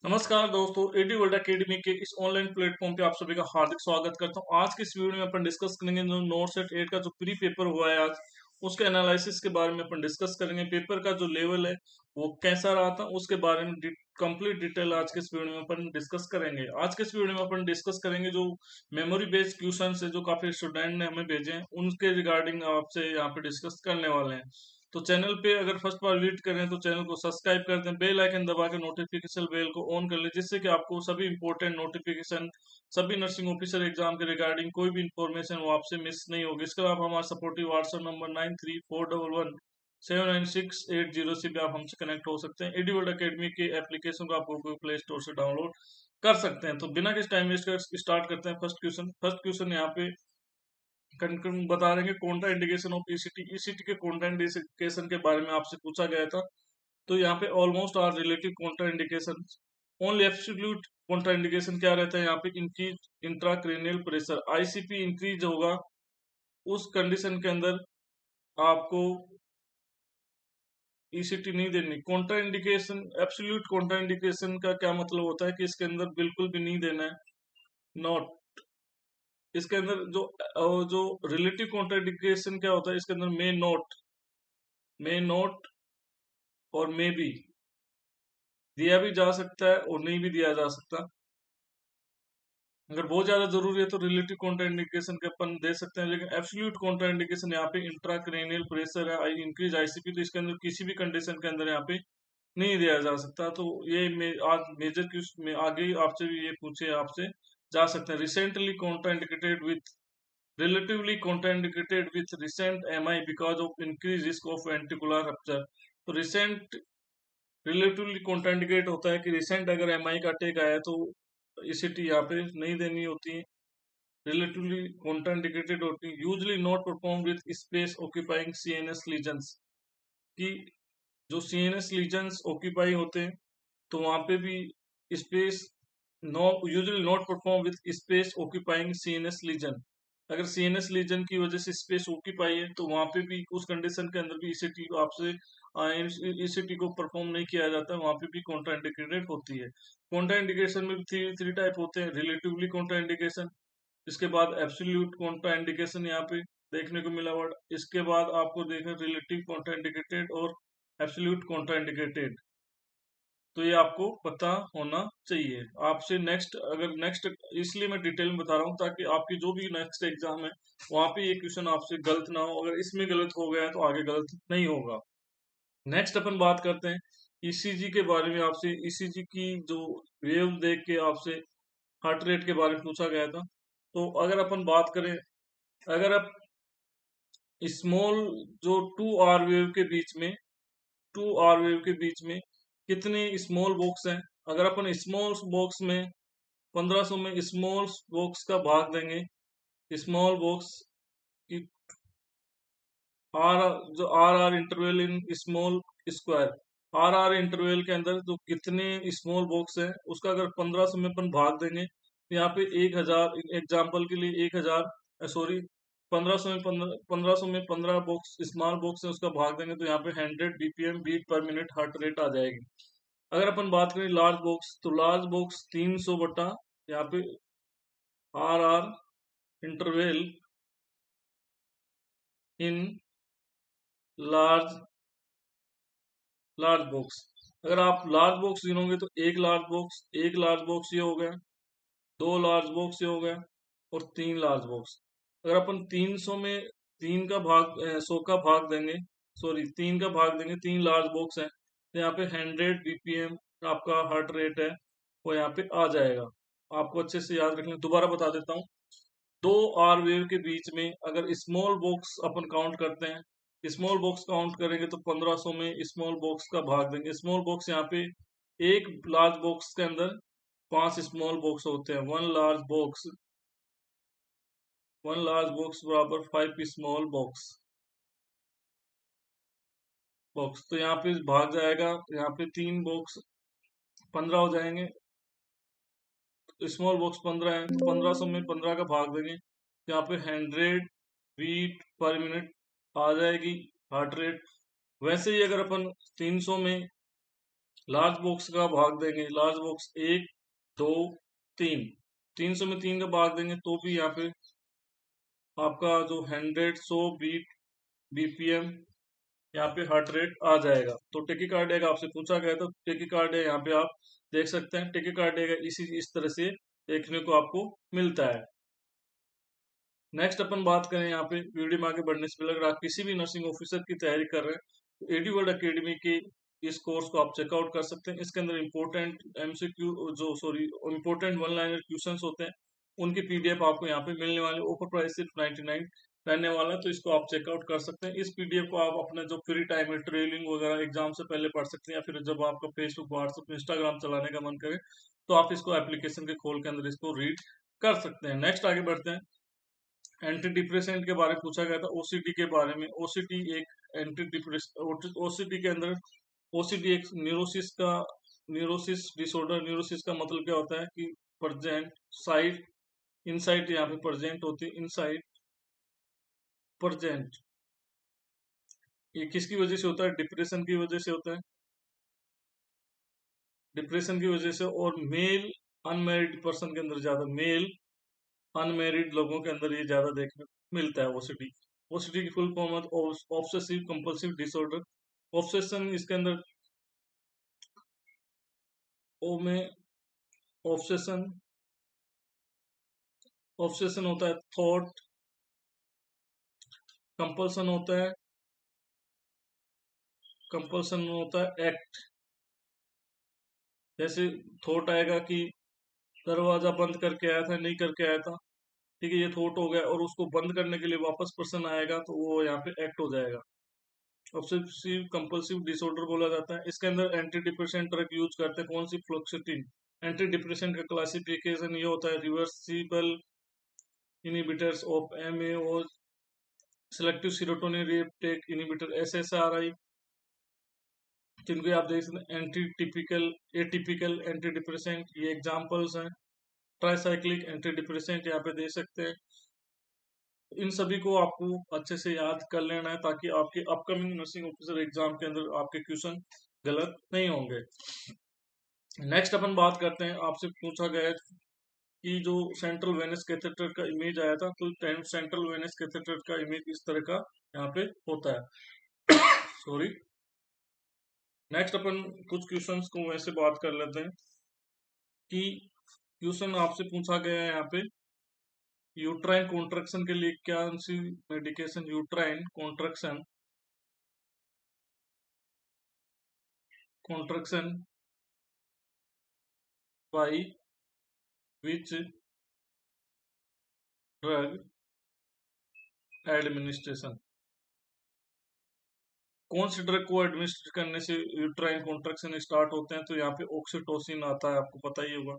नमस्कार दोस्तों, AD world academy के इस ऑनलाइन प्लेटफॉर्म पे आप सभी का हार्दिक स्वागत करता हूं। आज के इस वीडियो में अपन डिस्कस करेंगे जो नोट सेट 8 का जो प्री पेपर हुआ है आज, उसके एनालिसिस के बारे में अपन डिस्कस करेंगे। पेपर का जो लेवल है वो कैसा रहा था उसके बारे में कंप्लीट डिटेल आज के इस वीडियो में अपन डिस्कस करेंगे। आज के इस वीडियो में अपन डिस्कस करेंगे जो मेमोरी बेस्ड क्वेश्चन है जो काफी स्टूडेंट ने हमें भेजे हैं, उनके रिगार्डिंग आपसे यहाँ पे डिस्कस करने वाले हैं। तो चैनल पे अगर फर्स्ट बार विजिट करें तो चैनल को सब्सक्राइब कर दें, बेल आइकन दबा के नोटिफिकेशन बेल को ऑन कर लें, जिससे कि आपको सभी इंपॉर्टेंट नोटिफिकेशन सभी नर्सिंग ऑफिसर एग्जाम के रिगार्डिंग कोई भी इंफॉर्मेशन वो आपसे मिस नहीं होगी। इसके अलावा हमारा सपोर्टिव व्हाट्सएप नंबर 9341179680 से भी आप हमसे कनेक्ट हो सकते हैं। एडी वर्ल्ड अकेडमी के एप्लीकेशन को आप गूगल प्ले स्टोर से डाउनलोड कर सकते हैं। तो बिना किसी टाइम वेस्ट कर स्टार्ट करते हैं। फर्स्ट क्वेश्चन यहाँ पे बता रहे हैं Contra indication of ECT. ECT के कॉन्ट्रा इंडिकेशन के बारे में आपसे पूछा गया था। तो यहाँ पे almost are relative contraindication, only absolute contraindication क्या रहता है यहाँ पे, increase intracranial pressure, ICP increase होगा उस कंडीशन के अंदर आपको ईसीटी नहीं देनी। Contraindication, absolute contraindication का क्या मतलब होता है कि इसके अंदर बिल्कुल भी नहीं देना है, नॉट। इसके अंदर जो रिलेटिव कॉन्ट्रा इंडिकेशन क्या होता है, इसके अंदर मे नोट और मे भी दिया भी जा सकता है और नहीं भी दिया जा सकता। अगर बहुत ज्यादा जरूरी है तो रिलेटिव कॉन्ट्रा इंडिकेशन के अपन दे सकते हैं, लेकिन एब्सोल्यूट कॉन्ट्रा इंडिकेशन यहाँ पे इंट्राक्रेनियल प्रेशर है, इंक्रीज आईसीपी, तो इसके अंदर किसी भी कंडीशन के अंदर यहाँ पे नहीं दिया जा सकता। तो ये आज मेजर क्वेश्चन में आगे आपसे भी ये पूछे आपसे जा सकते हैं। Recently Contra indicated with relatively contraindicated with recent MI because of increased risk of ventricular rupture। तो recent रिलेटिवली कॉन्ट्राइंडिकेट होता है कि रिसेंट अगर एमआई का टेक आया तो ईसीटी यहाँ पे नहीं देनी होती है, रिलेटिवली कॉन्ट्राइंडिकेटेड होती है। Usually not perform with space occupying CNS lesions, कि जो सीएनएस लीजन्स ऑक्यूपाई होते हैं तो वहां पे भी space, no usually not perform with space occupying CNS lesion. अगर सीएनएस लीजन की वजह से स्पेस ऑक्यूपाई है तो वहां पे भी उस कंडीशन के अंदर भी ईसीटी को आपसे ईसीटी को परफॉर्म नहीं किया जाता है, वहां पे भी कॉन्ट्रा इंडिकेटेड होती है। कॉन्ट्रा इंडिकेशन में थ्री थ्री टाइप होते हैं, रिलेटिवली कॉन्ट्रा इंडिकेशन, इसके बाद एब्सोल्यूट कॉन्ट्रा इंडिकेशन यहाँ पे देखने को मिला वर्ड, इसके बाद आपको देखा रिलेटिव कॉन्ट्रा इंडिकेटेड और एब्सोल्यूट कॉन्ट्रा इंडिकेटेड। तो ये आपको पता होना चाहिए। आपसे नेक्स्ट, अगर नेक्स्ट, इसलिए मैं डिटेल में बता रहा हूँ ताकि आपकी जो भी नेक्स्ट एग्जाम है वहां पे ये क्वेश्चन आपसे गलत ना हो। अगर इसमें गलत हो गया है तो आगे गलत नहीं होगा। नेक्स्ट अपन बात करते हैं ईसीजी के बारे में। आपसे ईसीजी की जो वेव देख के आपसे हार्ट रेट के बारे में पूछा गया था। तो अगर अपन बात करें, अगर आप स्मॉल जो 2 आर वेव के बीच में, 2 आर वेव के बीच में कितने स्मॉल बॉक्स हैं, अगर अपन स्मॉल बॉक्स में 1500 में स्मॉल बॉक्स का भाग देंगे, स्मॉल बॉक्स की आर, जो R R interval in small square, R R interval के अंदर जो कितने स्मॉल बॉक्स है उसका अगर 1500 में अपन भाग देंगे तो यहाँ पे 1000, एग्जाम्पल के लिए 1000, सॉरी 1500 में 1500 में 15 बॉक्स स्मॉल बॉक्स है उसका भाग देंगे तो यहाँ पे 100 BPM beat per minute heart rate आ जाएगी। अगर अपन बात करें लार्ज बॉक्स, तो लार्ज बॉक्स 300 बटा यहाँ पे R R interval in large large box. अगर आप लार्ज बॉक्स गिनोगे तो एक लार्ज बॉक्स ये हो गया, 2 लार्ज बॉक्स ये हो गया और 3 लार्ज बॉक्स। अगर अपन 300 में 3 का भाग 100 का भाग देंगे, सॉरी 3 का भाग देंगे, 3 लार्ज बॉक्स है तो यहाँ पे 100 बीपीएम आपका हार्ट रेट है वो यहाँ पे आ जाएगा। आपको अच्छे से याद रखना, दोबारा बता देता हूँ। 2 आर वेव के बीच में अगर स्मॉल बॉक्स अपन काउंट करते हैं, स्मॉल बॉक्स काउंट करेंगे तो 1500 में स्मॉल बॉक्स का भाग देंगे। स्मॉल बॉक्स यहाँ पे एक लार्ज बॉक्स के अंदर 5 स्मॉल बॉक्स होते हैं। वन लार्ज बॉक्स बराबर 5 स्मॉल बॉक्स। तो यहाँ पे भाग जाएगा, यहाँ पे 3 बॉक्स 15 हो जाएंगे, स्मॉल बॉक्स 15 है तो 1500 में 15 का भाग देंगे, यहाँ पे 100 बीट पर मिनट आ जाएगी हार्ट रेट। वैसे ही अगर अपन 300 में लार्ज बॉक्स का भाग देंगे, लार्ज बॉक्स 1 2 3, 300 में 3 का भाग देंगे तो भी यहाँ पे आपका जो 100 बीपीएम यहाँ पे हार्ट रेट आ जाएगा। तो टेकीकार्डिया का आपसे पूछा गया तो टेकीकार्डिया यहाँ पे आप देख सकते हैं। टेकीकार्डिया का इस तरह से देखने को आपको मिलता है। नेक्स्ट अपन बात करें यहाँ पे वीडियो में आगे बढ़ने से पहले, अगर आप किसी भी नर्सिंग ऑफिसर की तैयारी कर रहे हैं तो एडी वर्ल्ड अकेडमी के इस कोर्स को आप चेकआउट कर सकते हैं। इसके अंदर important MCQ important one liner questions होते हैं, उनकी पीडीएफ आपको यहाँ पे मिलने वाले, ऑफर प्राइस सिर्फ 99 रहने वाला है, तो इसको आप चेकआउट कर सकते हैं। इस पीडीएफ को आप अपने जो फ्री टाइम है, ट्रेनिंग वगैरह एग्जाम से पहले पढ़ सकते हैं, या फिर जब आपका फेसबुक व्हाट्सएप इंस्टाग्राम चलाने का मन करे तो आप इसको एप्लीकेशन के खोल के अंदर इसको रीड कर सकते हैं। नेक्स्ट आगे बढ़ते हैं। एंटी डिप्रेसेंट के बारे में पूछा गया था, ओसीडी के बारे में। ओसीडी एक एंटी डिप्रेस ओसीडी के अंदर ओसीडी एक न्यूरोसिस डिसऑर्डर। न्यूरोसिस का मतलब क्या होता है कि प्रेजेंट साइड इनसाइट यहाँ पे प्रेजेंट होती है, इनसाइट प्रेजेंट। ये किसकी वजह से होता है? डिप्रेशन की वजह से होता है, डिप्रेशन की वजह से। और मेल अनमेरिड पर्सन के अंदर ज्यादा, मेल अनमेरिड लोगों के अंदर ये ज्यादा देखने को मिलता है ओसीडी। ओसीडी की फुल फॉर्म है ऑब्सेसिव कंपल्सिव डिसऑर्डर। ऑब्सेशन इसके अंदर ओ में ऑब्सेशन, ऑब्सेशन होता है थॉट, कंपल्सन होता है, कंपल्सन होता है एक्ट। जैसे थॉट आएगा कि दरवाजा बंद करके आया था, नहीं करके आया था, ठीक है, ये थॉट हो गया, और उसको बंद करने के लिए वापस पर्सन आएगा तो वो यहाँ पे एक्ट हो जाएगा। ऑब्सेसिव कंपल्सिव डिसऑर्डर बोला जाता है। इसके अंदर एंटी डिप्रेसेंट ड्रग यूज करते हैं, कौन सी? फ्लोक्सिटिन। एंटी डिप्रेसेंट का क्लासिफिकेशन ये होता है, reversible inhibitors of MAO, selective serotonin reuptake inhibitor SSRI, जिनके आप देख सकते हैं। Anti typical atypical anti depressant, ये एग्जांपल्स हैं। ट्राइसाइक्लिक एंटी डिप्रेसेंट यहाँ पे दे सकते हैं। इन सभी को आपको अच्छे से याद कर लेना है ताकि आपके अपकमिंग नर्सिंग ऑफिसर एग्जाम के अंदर आपके क्वेश्चन गलत नहीं होंगे। नेक्स्ट अपन बात करते हैं, आपसे पूछा गया है कि जो सेंट्रल वेनस कैथेटर का इमेज आया था, तो सेंट्रल वेनस कैथेटर का इमेज इस तरह का यहाँ पे होता है। सॉरी। नेक्स्ट अपन कुछ क्वेश्चंस को वैसे बात कर लेते हैं कि क्वेश्चन आपसे पूछा गया है यहाँ पे, यूट्राइन कॉन्ट्रैक्शन के लिए क्या सी medication? Uterine contraction, contraction by which drug administration? कौन सी ड्रग को एडमिनिस्ट्रेट करने से यूट्राइन कॉन्ट्रैक्शन स्टार्ट होते हैं? तो यहाँ पे ऑक्सीटोसिन आता है, आपको पता ही होगा।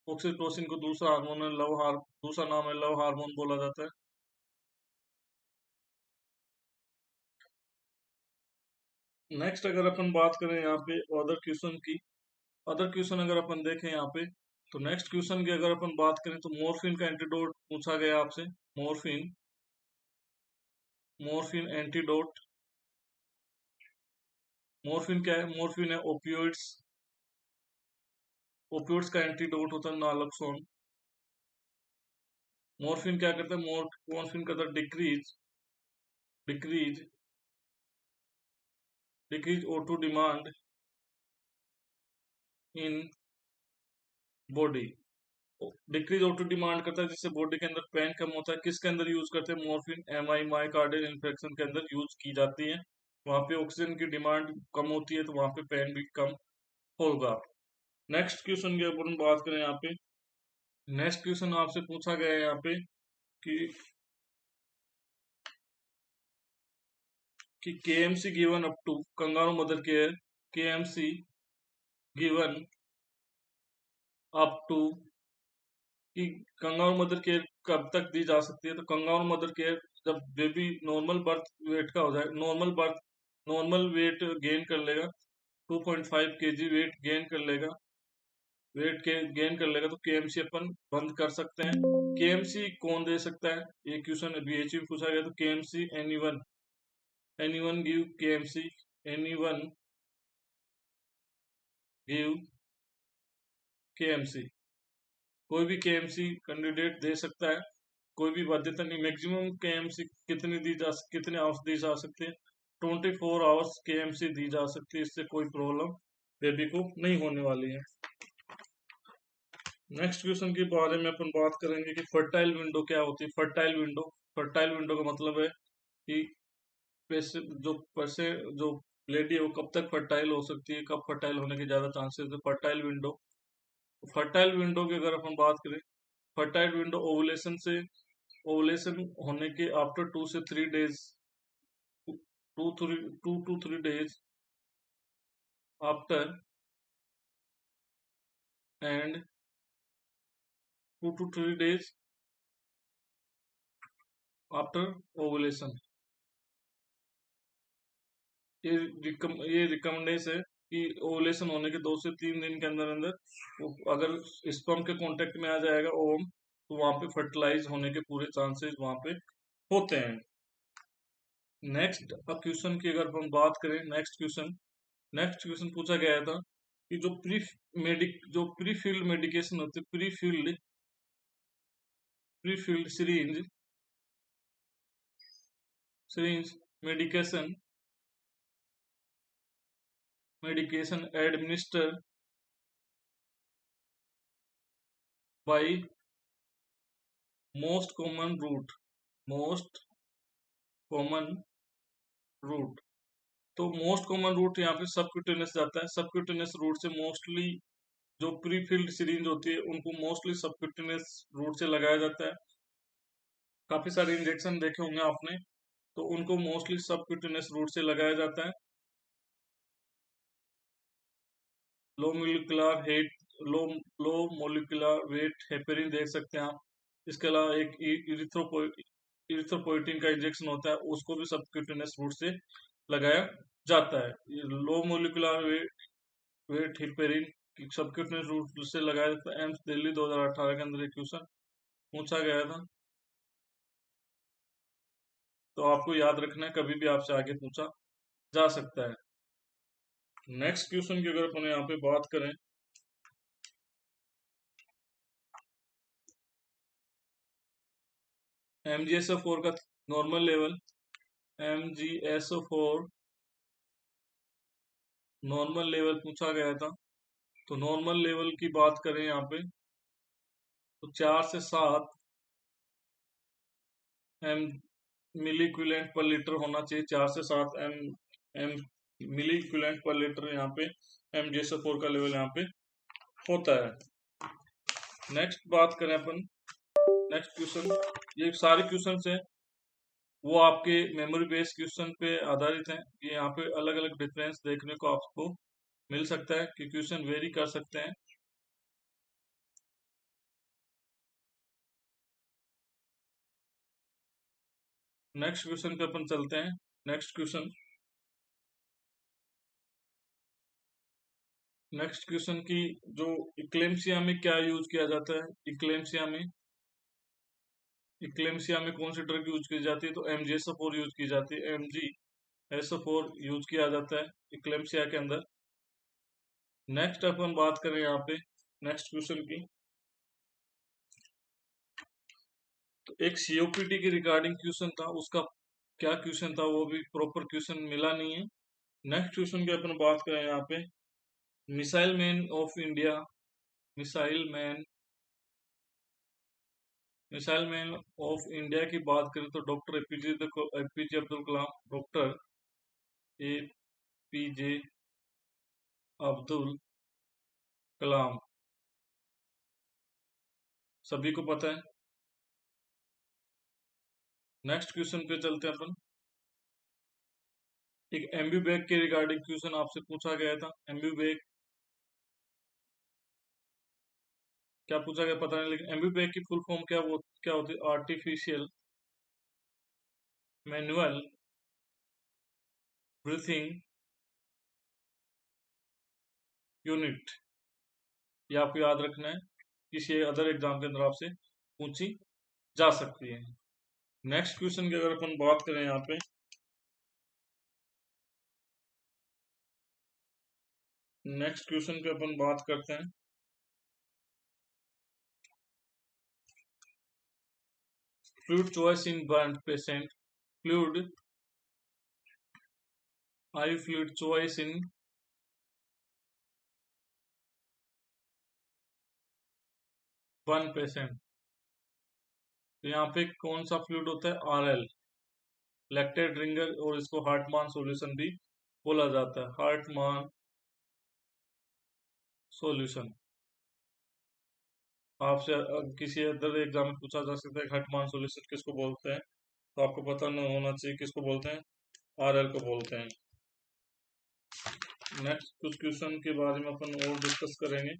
ऑक्सीटोसिन को दूसरा हार्मोन है दूसरा नाम है लव हार्मोन बोला जाता है। नेक्स्ट अगर अपन बात करें यहाँ पे अदर क्वेश्चन की, अदर क्वेश्चन अगर अपन देखें यहाँ पे, तो नेक्स्ट क्वेश्चन की अगर अपन बात करें तो मॉर्फिन का एंटीडोट पूछा गया आपसे। Morphine, morphine antidote. मॉर्फिन क्या है? मॉर्फिन है ओपियोइड्स, ओपियोइड्स का एंटीडोट होता है नालोक्सोन। मॉर्फिन क्या करता है? मॉर्फिन करता है decrease, decrease decrease O2 demand in body. Decrease O2 demand करता है जिससे बॉडी के अंदर पेन कम होता है। किसके अंदर यूज करते हैं? मॉर्फिन एमआई मायोकार्डियल इन्फेक्शन के अंदर यूज की जाती है। वहां पे ऑक्सीजन की डिमांड कम होती है तो वहां पे पेन भी कम होगा। नेक्स्ट क्वेश्चन की अपन बात करें यहाँ पे, नेक्स्ट क्वेश्चन आपसे पूछा गया है यहाँ पे कि KMC given up to kangaroo mother care, KMC given up to कि कंगारू मदर केयर कब तक दी जा सकती है? तो कंगारू मदर केयर जब बेबी नॉर्मल बर्थ वेट का हो जाए, नॉर्मल वेट गेन कर लेगा, 2.5 kg वेट गेन कर लेगा, गेन कर लेगा, तो केएमसी अपन बंद कर सकते हैं। केएमसी कौन दे सकता है? ये क्वेश्चन बीएचयू में पूछा गया, तो KMC anyone, anyone give KMC, anyone give KMC। कोई भी KMC कैंडिडेट दे सकता है, कोई भी बाध्यता नहीं। मैक्सिमम KMC कितने आवर्स दी जा सकती है? 24 आवर्स KMC दी जा सकती है। इससे कोई प्रॉब्लम बेबी को नहीं होने वाली है। नेक्स्ट क्वेश्चन के बारे में अपन बात करेंगे कि फर्टाइल विंडो क्या होती है। फर्टाइल विंडो का मतलब है कि जो लेडी है वो कब तक फर्टाइल हो सकती है, कब फर्टाइल होने के ज्यादा चांसेस है। फर्टाइल विंडो की अगर अपन बात करें, फर्टाइल विंडो ओवुलेशन होने के आफ्टर 2 से 3 days, 2 to 3 days after and 2 to 3 days after ovulation. ये रिकमेंडेशन है कि ओवुलेशन होने के 2 से 3 दिन के अंदर अंदर अगर स्पर्म के कांटेक्ट में आ जाएगा ओवम, तो वहां पे फर्टिलाइज होने के पूरे चांसेस वहां पे होते हैं। नेक्स्ट क्वेश्चन की अगर हम बात करें, नेक्स्ट क्वेश्चन पूछा गया था कि जो प्री फिल्ड मेडिकेशन होते हैं, prefilled syringe medication administer by most common route. तो मोस्ट कॉमन रूट यहाँ पे सबक्यूटेनियस जाता है। सबक्यूटेनियस रूट से मोस्टली जो प्री फिल्ड सिरिंज होती है उनको मोस्टली सबक्यूटेनियस रूट से लगाया जाता है। काफी सारे इंजेक्शन देखे होंगे आपने, तो उनको मोस्टली सबक्यूटेनियस रूट से लगाया जाता है। लो मोलिकुलर वेट हेपेरिन देख सकते हैं आप। इसके अलावा एक इरिथ्रोपोइटिन का इंजेक्शन होता है, उसको भी सबक्यूटेनियस रूट से लगाया जाता है। Low molecular weight heparin subcutaneous route से लगाया जाता है। एम्स दिल्ली 2018 के अंदर एक क्वेश्चन पूछा गया था, तो आपको याद रखना है, कभी भी आपसे आगे पूछा जा सकता है। नेक्स्ट क्वेश्चन की अगर अपन यहाँ पे बात करें, MgSO4 का normal level, MgSO4 normal level पूछा गया था। तो नॉर्मल लेवल की बात करें यहाँ पे, तो 4 से 7 एम मिली इक्विवेलेंट पर लीटर होना चाहिए। 4 से 7 एम मिली इक्विवेलेंट पर लीटर यहाँ पे MgSO4 का लेवल यहाँ पे होता है। नेक्स्ट बात करें अपन, नेक्स्ट क्वेश्चन, ये सारे क्वेश्चन हैं वो आपके मेमोरी बेस्ड क्वेश्चन पे आधारित हैं। ये यहाँ पे अलग अलग डिफरेंस देखने को आपको मिल सकता है कि क्वेश्चन वेरी कर सकते हैं। नेक्स्ट क्वेश्चन पे अपन चलते हैं। नेक्स्ट क्वेश्चन की जो इक्लेम्सिया में क्या यूज किया जाता है, इक्लेम्सिया में कौन सी ड्रग यूज की जाती है? तो MgSO4 यूज की जाती है। MgSO4 यूज किया जाता है इक्लेम्सिया के अंदर। नेक्स्ट अपन बात करें यहाँ पे नेक्स्ट क्वेश्चन की, तो एक COPD की रिगार्डिंग क्वेश्चन था, उसका क्या क्वेश्चन था वो भी प्रॉपर क्वेश्चन मिला नहीं है। नेक्स्ट क्वेश्चन की अपन बात करें यहाँ पे, missile man of India, missile man of India की बात करें तो doctor APJ Abdul Kalam, doctor APJ Abdul Kalam सभी को पता है। नेक्स्ट क्वेश्चन पे चलते हैं अपन, एक एम्ब्यूबैग के रिगार्डिंग क्वेश्चन आपसे पूछा गया था। एम्ब्यूबैग क्या पूछा गया पता नहीं, लेकिन एम्ब्यूबैग की फुल फॉर्म क्या होती है? Artificial manual breathing unit. ये आपको याद रखना है, किसी अदर एग्जाम के अंदर आपसे पूछी जा सकती है। नेक्स्ट क्वेश्चन की अगर अपन बात करें यहाँ पे, नेक्स्ट क्वेश्चन पे अपन बात करते हैं। Fluid choice in burn patient, fluid I fluid choice in burn patient. तो यहाँ पे कौन सा फ्लूइड होता है? RL, लैक्टेट रिंगर, और इसको हार्टमान सॉल्यूशन भी बोला जाता है। हार्टमान सॉल्यूशन आपसे किसी अदर एग्जाम में पूछा जा सकता है हार्टमान सॉल्यूशन किसको बोलते हैं, तो आपको पता न होना चाहिए किसको बोलते हैं, RL को बोलते हैं। नेक्स्ट कुछ क्वेश्चन के बारे में अपन और डिस्कस करेंगे,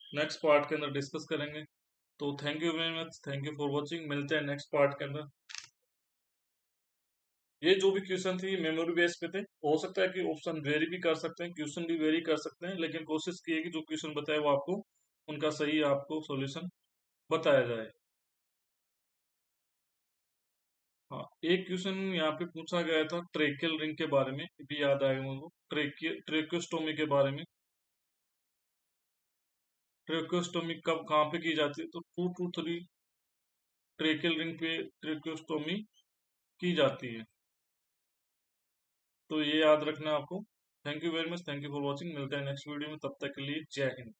नेक्स्ट पार्ट के अंदर डिस्कस करेंगे। तो thank you very much, thank you for watching, मिलते हैं नेक्स्ट पार्ट के अंदर। ये जो भी क्वेश्चन थे मेमोरी बेस पे थे, हो सकता है कि ऑप्शन वेरी भी कर सकते हैं, क्वेश्चन भी वेरी कर सकते हैं, लेकिन कोशिश की है कि जो क्वेश्चन बताए वो आपको उनका सही आपको सॉल्यूशन बताया जाए। हाँ, एक क्वेश्चन यहाँ पे पूछा गया था ट्रेकियल रिंग के बारे में, भी याद आएगा मुझको, ट्रेकोस्टोमी के बारे में। ट्रेकोस्टोमी कब कहाँ पे की जाती है? तो 2 to 3 ट्रेकियल रिंग पे ट्रेकोस्टोमी की जाती है, तो ये याद रखना आपको। Thank you very much, thank you for watching, मिलते हैं नेक्स्ट वीडियो में, तब तक के लिए जय हिंद।